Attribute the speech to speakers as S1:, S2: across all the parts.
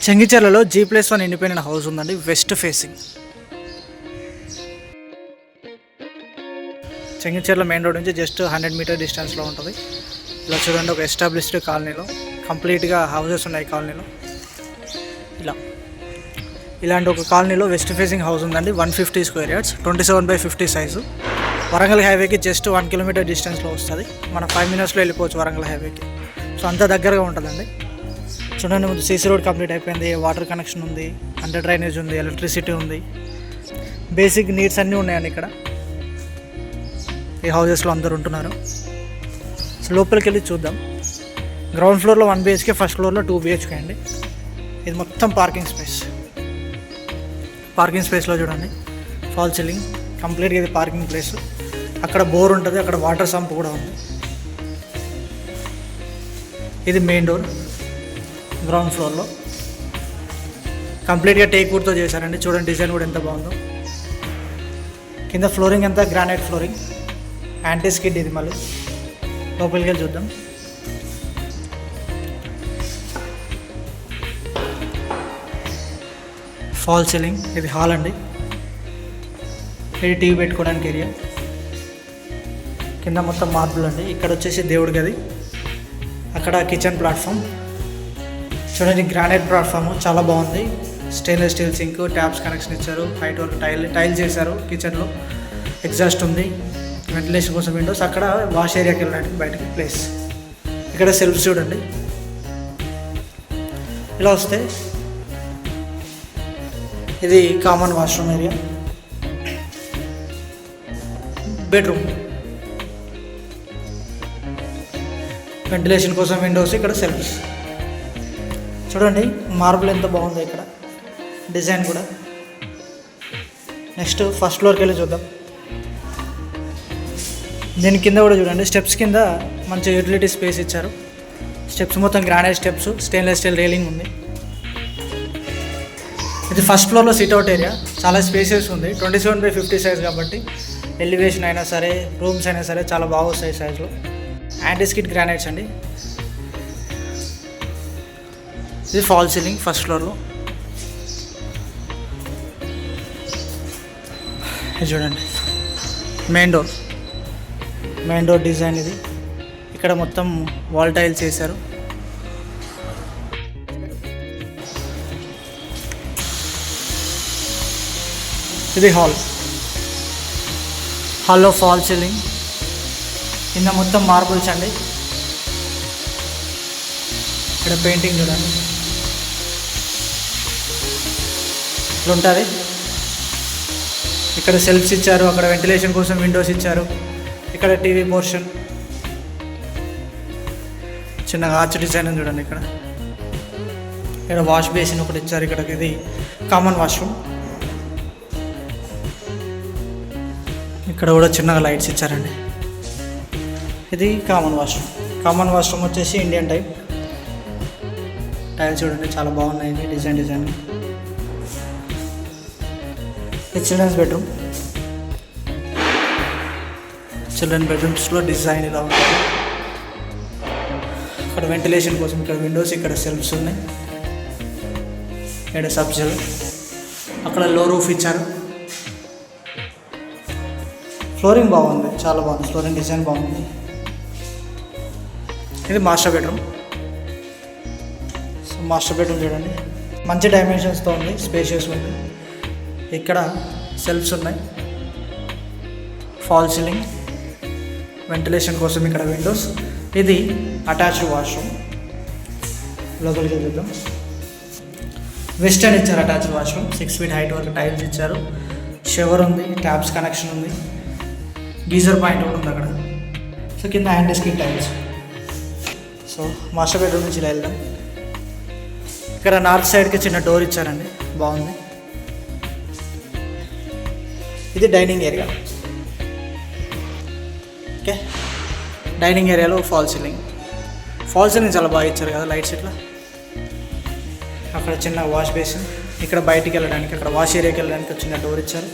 S1: చెంగిచెర్లలో G+1 independent house ఉందండి. West facing. Chengicherla main road నుంచి just 100 metre డిస్టెన్స్లో ఉంటుంది. ఇలా చూడండి, ఒక ఎస్టాబ్లిష్డ్ కాలనీలో కంప్లీట్గా హౌసెస్ ఉన్నాయి. కాలనీలో ఇలాంటి ఒక కాలనీలో వెస్ట్ ఫేసింగ్ హౌస్ ఉందండి. 150 స్క్వేర్ యార్డ్స్, 27/50 సైజు. వరంగల్ హైవేకి జస్ట్ 1 కిలోమీటర్ డిస్టెన్స్లో వస్తుంది. మనం 5 మినిట్స్లో వెళ్ళిపోవచ్చు వరంగల్ హైవేకి. సో అంత దగ్గరగా ఉంటుందండి. చూడండి, ముందు సీసీ రోడ్ కంప్లీట్ అయిపోయింది, వాటర్ కనెక్షన్ ఉంది, అండర్ డ్రైనేజ్ ఉంది, ఎలక్ట్రిసిటీ ఉంది, బేసిక్ నీడ్స్ అన్నీ ఉన్నాయండి ఇక్కడ. ఈ హౌజెస్లో అందరు ఉంటున్నారు. సో లోపలికి వెళ్ళి చూద్దాం. గ్రౌండ్ ఫ్లోర్లో 1 BHK, ఫస్ట్ ఫ్లోర్లో 2 BHK అండి. ఇది మొత్తం పార్కింగ్ స్పేస్. పార్కింగ్ స్పేస్లో చూడండి, ఫాల్ సీలింగ్ కంప్లీట్గా. ఇది పార్కింగ్ ప్లేస్. అక్కడ బోర్ ఉంటుంది, అక్కడ వాటర్ సంప్ కూడా ఉంది. ఇది మెయిన్ డోర్. గ్రౌండ్ ఫ్లోర్లో కంప్లీట్గా టేక్ వుడ్తో చేశారండి. చూడండి, డిజైన్ కూడా ఎంత బాగుందో. కింద ఫ్లోరింగ్ అంతా గ్రానైట్ ఫ్లోరింగ్, యాంటీ స్కిడ్. ఇది మళ్ళీ లోపలికి వెళ్ళి చూద్దాం. Fall ceiling. ఇది హాల్ అండి. ఇది టీవీ పెట్టుకోవడానికి ఏరియా. కింద మొత్తం మార్బుల్ అండి. ఇక్కడ వచ్చేసి దేవుడి గది, అక్కడ కిచెన్ ప్లాట్ఫామ్. చూడండి, గ్రానైట్ ప్లాట్ఫామ్ చాలా బాగుంది. Stainless steel sync, taps connection ఇచ్చారు. హైట్ వరకు టైల్ చేశారు. కిచెన్లో ఎగ్జాస్ట్ ఉంది, వెంటిలేషన్ కోసం విండోస్. అక్కడ వాష్ ఏరియాకి వెళ్ళడానికి బయటకి ప్లేస్. ఇక్కడ సెల్ఫ్ చూడండి. ఇలా వస్తే ఇది common washroom area, bedroom, ventilation కోసం విండోస్. ఇక్కడ సెల్ఫ్స్ చూడండి, మార్బుల్ ఎంత బాగుందో ఇక్కడ, డిజైన్ కూడా. నెక్స్ట్ ఫస్ట్ ఫ్లోర్కి వెళ్ళి చూద్దాం. దీని కింద కూడా చూడండి, స్టెప్స్ కింద మంచి యూటిలిటీ స్పేస్ ఇచ్చారు. స్టెప్స్ మొత్తం granite steps, stainless steel railing ఉంది. ఇది ఫస్ట్ ఫ్లోర్లో సిట్అవుట్ ఏరియా, చాలా స్పేసెస్ ఉంది. 27/50 సైజ్ కాబట్టి ఎలివేషన్ అయినా సరే, రూమ్స్ అయినా సరే చాలా బాగా వస్తాయి సైజులో. యాంటీ స్కిడ్ గ్రానైట్స్ అండి. ఇది ఫాల్ సీలింగ్ ఫస్ట్ ఫ్లోర్లో. ఇది చూడండి, మెయిన్ డోర్ డిజైన్ ఇది. ఇక్కడ మొత్తం వాల్ టైల్స్ వేశారు. ఇది హాల్లో ఫాల్ సీలింగ్. కింద మొత్తం మార్బుల్స్ అండి. ఇక్కడ పెయింటింగ్ చూడండి ఇట్లా ఉంటుంది. ఇక్కడ సెల్ఫ్స్ ఇచ్చారు, అక్కడ వెంటిలేషన్ కోసం విండోస్ ఇచ్చారు. ఇక్కడ టీవీ పోర్షన్, చిన్నగా ఆర్చ్ డిజైన్ చూడండి. ఇక్కడ వాష్ బేసిన్ ఒకటి ఇచ్చారు. ఇక్కడ ఇది కామన్ వాష్రూమ్. ఇక్కడ కూడా చిన్నగా లైట్స్ ఇచ్చారండి. ఇది కామన్ వాష్రూమ్ వచ్చేసి ఇండియన్ టైప్. టైల్స్ చూడండి చాలా బాగున్నాయి, డిజైన్. ఇది చిల్డ్రన్స్ బెడ్రూమ్స్లో డిజైన్ ఇలా ఉంటుంది. ఇక్కడ వెంటిలేషన్ కోసం ఇక్కడ విండోస్, ఇక్కడ సెల్ఫ్స్ ఉన్నాయి. ఇక్కడ సబ్జల్, అక్కడ లో రూఫ్ ఇచ్చారు. ఫ్లోరింగ్ బాగుంది, చాలా బాగుంది. ఫ్లోరింగ్ డిజైన్ బాగుంది. ఇది మాస్టర్ బెడ్రూమ్ చూడండి, మంచి డైమెన్షన్స్తో ఉంది, స్పేషియస్ ఉంది. ఇక్కడ సెల్ఫ్స్ ఉన్నాయి, ఫాల్ సీలింగ్, వెంటిలేషన్ కోసం ఇక్కడ విండోస్. ఇది అటాచ్డ్ వాష్రూమ్. లోపలికి చూద్దాం. వెస్టర్న్ ఇచ్చారు అటాచ్డ్ వాష్రూమ్. 6 feet హైట్ వరకు టైల్స్ ఇచ్చారు. షవర్ ఉంది, ట్యాప్స్ కనెక్షన్ ఉంది, గీజర్ పాయింట్ కూడా ఉంది అక్కడ. సో కింద anti skid tiles. So master bedroom నుంచి ఇలా వెళ్దాం. ఇక్కడ నార్త్ సైడ్కి చిన్న డోర్ ఇచ్చారండి, బాగుంది. ఇది డైనింగ్ ఏరియా. ఓకే, డైనింగ్ ఏరియాలో ఫాల్ సీలింగ్ చాలా బాగా ఇచ్చారు కదా, లైట్స్ ఇట్లా. అక్కడ చిన్న వాష్ బేసిన్. ఇక్కడ బయటికి వెళ్ళడానికి, అక్కడ వాష్ ఏరియాకి వెళ్ళడానికి చిన్న డోర్ ఇచ్చారు.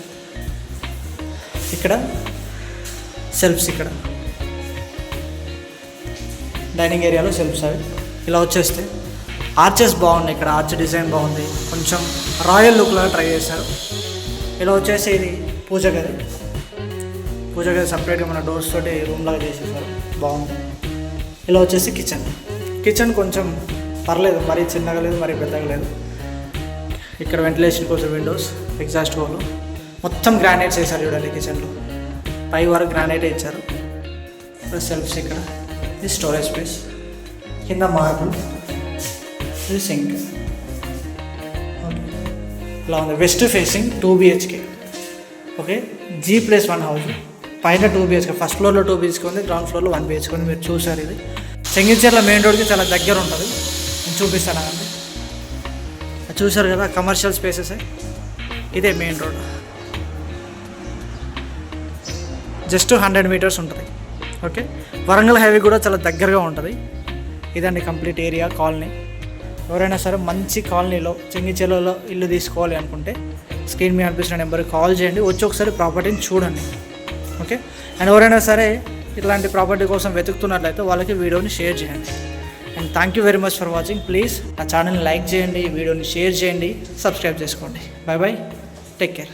S1: ఇక్కడ సెల్ఫ్స్, ఇక్కడ డైనింగ్ ఏరియాలో సెల్ఫ్స్ అవి. ఇలా వచ్చేస్తే ఆర్చెస్ బాగున్నాయి, ఇక్కడ ఆర్చ్ డిజైన్ బాగుంది, కొంచెం రాయల్ లుక్లో ట్రై చేశారు. ఇలా వచ్చేసి ఇది పూజ గది సపరేట్గా మన డోర్స్ తోటి రూమ్ లాగా చేసేసారు, బాగుంది. ఇలా వచ్చేసి కిచెన్ కొంచెం పర్లేదు, మరీ చిన్నగా లేదు మరీ పెద్దగా లేదు. ఇక్కడ వెంటిలేషన్ కోసం విండోస్, ఎగ్జాస్ట్ హోల్, మొత్తం గ్రానైట్స్ వేసారు చూడండి. కిచెన్లో పై వరకు గ్రానైట్ ఇచ్చారు. సెల్ఫ్స్ ఇక్కడ, ఇది స్టోరేజ్ స్పేస్, కింద మార్బుల్, ఇది సింక్. ఇలా ఉంది. West facing 2 BHK. Okay, G+1 house. పైన 2 BHK, ఫస్ట్ ఫ్లోర్లో 2 BHK ఉంది, గ్రౌండ్ ఫ్లోర్లో 1 BHK ఉంది. మీరు చూసారు. ఇది చెంగిచెర్ల మెయిన్ రోడ్కి చాలా దగ్గర ఉంటుంది. నేను చూపిస్తాను అండి. చూసారు కదా కమర్షియల్ స్పేసెస్. ఇదే మెయిన్ రోడ్, జస్ట్ 100 మీటర్స్ ఉంటుంది. ఓకే, వరంగల్ హైవే కూడా చాలా దగ్గరగా ఉంటుంది. ఇదండి కంప్లీట్ ఏరియా, కాలనీ. ఎవరైనా సరే మంచి కాలనీలో చెంగిచెర్లలో ఇల్లు తీసుకోవాలి అనుకుంటే స్క్రీన్ మీద అనిపిస్తున్న నెంబర్కి కాల్ చేయండి, వచ్చి ఒకసారి ప్రాపర్టీని చూడండి. ఓకే, అండ్ ఎవరైనా సరే ఇట్లాంటి ప్రాపర్టీ కోసం వెతుకుతున్నట్లయితే వాళ్ళకి వీడియోని షేర్ చేయండి. And thank you very much for watching. Please నా ఛానల్ని లైక్ చేయండి, వీడియోని షేర్ చేయండి, సబ్స్క్రైబ్ చేసుకోండి. Bye bye, take care.